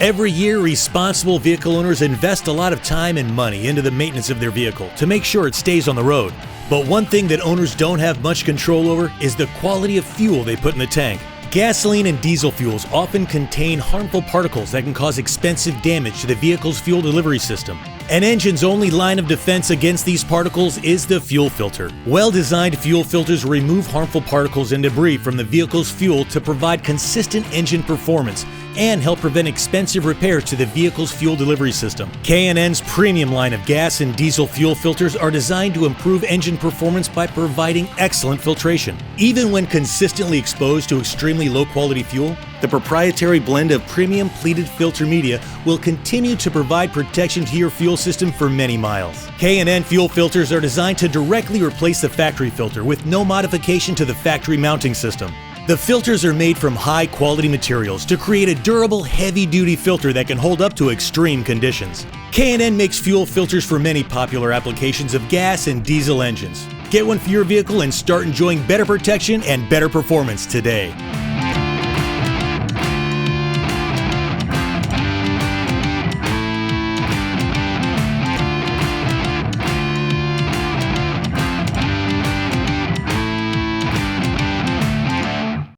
Every year, responsible vehicle owners invest a lot of time and money into the maintenance of their vehicle to make sure it stays on the road. But one thing that owners don't have much control over is the quality of fuel they put in the tank. Gasoline and diesel fuels often contain harmful particles that can cause expensive damage to the vehicle's fuel delivery system. An engine's only line of defense against these particles is the fuel filter. Well-designed fuel filters remove harmful particles and debris from the vehicle's fuel to provide consistent engine performance and help prevent expensive repairs to the vehicle's fuel delivery system. K&N's premium line of gas and diesel fuel filters are designed to improve engine performance by providing excellent filtration. Even when consistently exposed to extremely low-quality fuel, the proprietary blend of premium pleated filter media will continue to provide protection to your fuel system for many miles. K&N fuel filters are designed to directly replace the factory filter with no modification to the factory mounting system. The filters are made from high-quality materials to create a durable, heavy-duty filter that can hold up to extreme conditions. K&N makes fuel filters for many popular applications of gas and diesel engines. Get one for your vehicle and start enjoying better protection and better performance today.